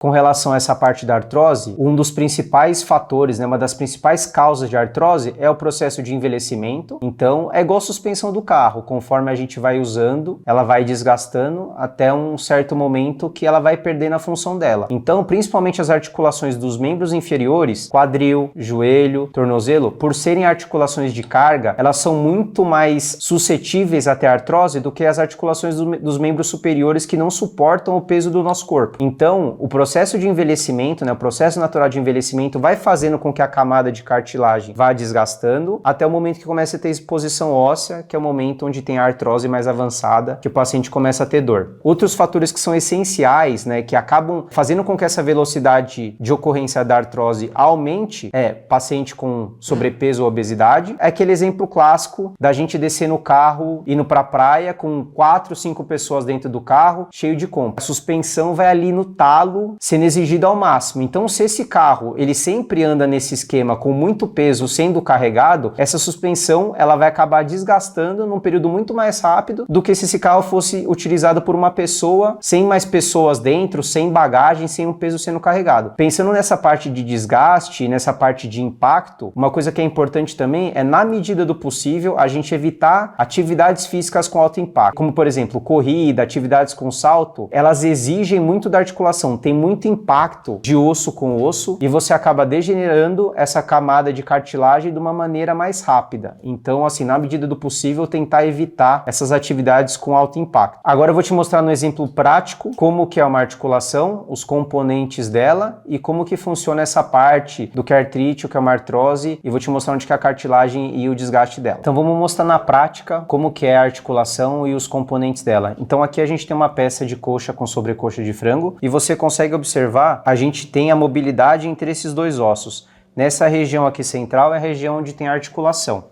Com relação a essa parte da artrose, um dos principais fatores, uma das principais causas de artrose é o processo de envelhecimento. Então, é igual a suspensão do carro, conforme a gente vai usando, ela vai desgastando até um certo momento que ela vai perdendo a função dela. Então, principalmente as articulações dos membros inferiores, quadril, joelho, tornozelo, por serem articulações de carga, elas são muito mais suscetíveis a ter artrose do que as articulações dos membros superiores que não suportam o peso do nosso corpo. Então, o processo de envelhecimento, o processo natural de envelhecimento vai fazendo com que a camada de cartilagem vá desgastando até o momento que começa a ter exposição óssea, que é o momento onde tem a artrose mais avançada, que o paciente começa a ter dor. Outros fatores que são essenciais, que acabam fazendo com que essa velocidade de ocorrência da artrose aumente, paciente com sobrepeso ou obesidade. É aquele exemplo clássico da gente descer no carro, indo pra praia com 4, 5 pessoas dentro do carro, cheio de compra. A suspensão vai ali no talo, sendo exigida ao máximo. Então, se esse carro, ele sempre anda nesse esquema com muito peso sendo carregado, essa suspensão, ela vai acabar desgastando num período muito mais rápido do que se esse carro fosse utilizado por uma pessoa, sem mais pessoas dentro, sem bagagem, sem um peso sendo carregado. Pensando nessa parte de desgaste, nessa parte de impacto, uma coisa que é importante também é, na medida do possível, a gente evitar atividades físicas com alto impacto, como por exemplo, corrida, atividades com salto, elas exigem muito da articulação, tem muito impacto de osso com osso e você acaba degenerando essa camada de cartilagem de uma maneira mais rápida. Então, assim, na medida do possível, tentar evitar essas atividades com alto impacto. Agora eu vou te mostrar no exemplo prático como que é uma articulação, os componentes dela e como que funciona essa parte do que é artrite, o que é uma artrose, e vou te mostrar onde que é a cartilagem e o desgaste dela. Então vamos mostrar na prática como que é a articulação e os componentes dela. Então aqui a gente tem uma peça de coxa com sobrecoxa de frango e você consegue observar, a gente tem a mobilidade entre esses dois ossos. Nessa região aqui central é a região onde tem a articulação.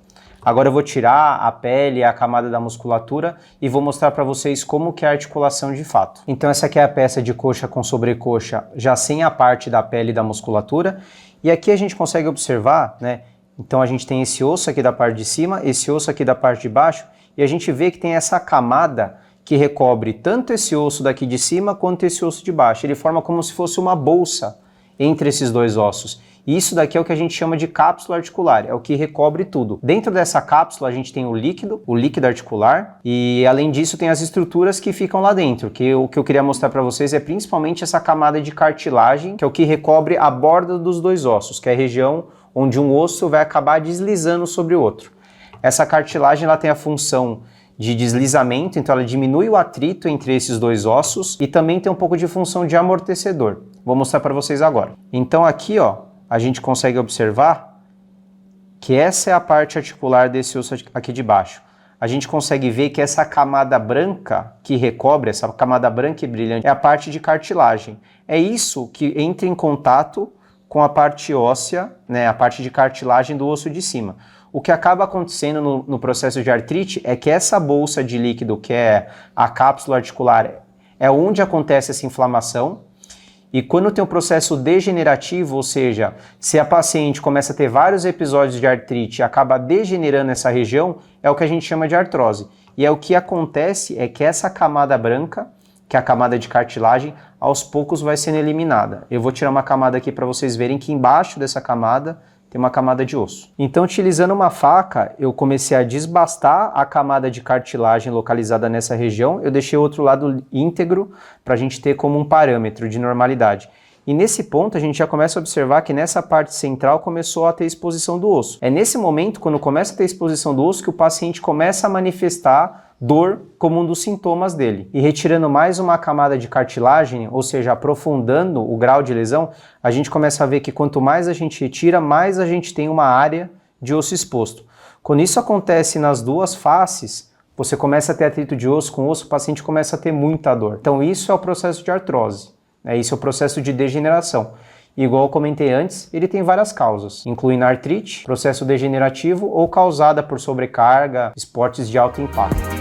Agora eu vou tirar a pele, a camada da musculatura e vou mostrar para vocês como que é a articulação de fato. Então essa aqui é a peça de coxa com sobrecoxa, já sem a parte da pele e da musculatura. E aqui a gente consegue observar, Então a gente tem esse osso aqui da parte de cima, esse osso aqui da parte de baixo, e a gente vê que tem essa camada que recobre tanto esse osso daqui de cima quanto esse osso de baixo. Ele forma como se fosse uma bolsa entre esses dois ossos. E isso daqui é o que a gente chama de cápsula articular, é o que recobre tudo. Dentro dessa cápsula a gente tem o líquido articular, e além disso tem as estruturas que ficam lá dentro, que o que eu queria mostrar para vocês é principalmente essa camada de cartilagem, que é o que recobre a borda dos dois ossos, que é a região onde um osso vai acabar deslizando sobre o outro. Essa cartilagem ela tem a função de deslizamento, então ela diminui o atrito entre esses dois ossos e também tem um pouco de função de amortecedor. Vou mostrar para vocês agora. Então aqui, a gente consegue observar que essa é a parte articular desse osso aqui de baixo. A gente consegue ver que essa camada branca que recobre, essa camada branca e brilhante, é a parte de cartilagem. É isso que entra em contato com a parte óssea, a parte de cartilagem do osso de cima. O que acaba acontecendo no processo de artrite é que essa bolsa de líquido, que é a cápsula articular, é onde acontece essa inflamação. E quando tem um processo degenerativo, ou seja, se a paciente começa a ter vários episódios de artrite e acaba degenerando essa região, é o que a gente chama de artrose. E o que acontece é que essa camada branca, que é a camada de cartilagem, aos poucos vai sendo eliminada. Eu vou tirar uma camada aqui para vocês verem que embaixo dessa camada tem uma camada de osso. Então, utilizando uma faca, eu comecei a desbastar a camada de cartilagem localizada nessa região. Eu deixei o outro lado íntegro para a gente ter como um parâmetro de normalidade. E nesse ponto, a gente já começa a observar que nessa parte central começou a ter exposição do osso. É nesse momento, quando começa a ter exposição do osso, que o paciente começa a manifestar dor como um dos sintomas dele. E retirando mais uma camada de cartilagem, ou seja, aprofundando o grau de lesão, a gente começa a ver que quanto mais a gente retira, mais a gente tem uma área de osso exposto. Quando isso acontece nas duas faces, você começa a ter atrito de osso com osso, o paciente começa a ter muita dor. Então isso é o processo de artrose, isso é o processo de degeneração. Igual eu comentei antes, ele tem várias causas, incluindo artrite, processo degenerativo ou causada por sobrecarga, esportes de alto impacto.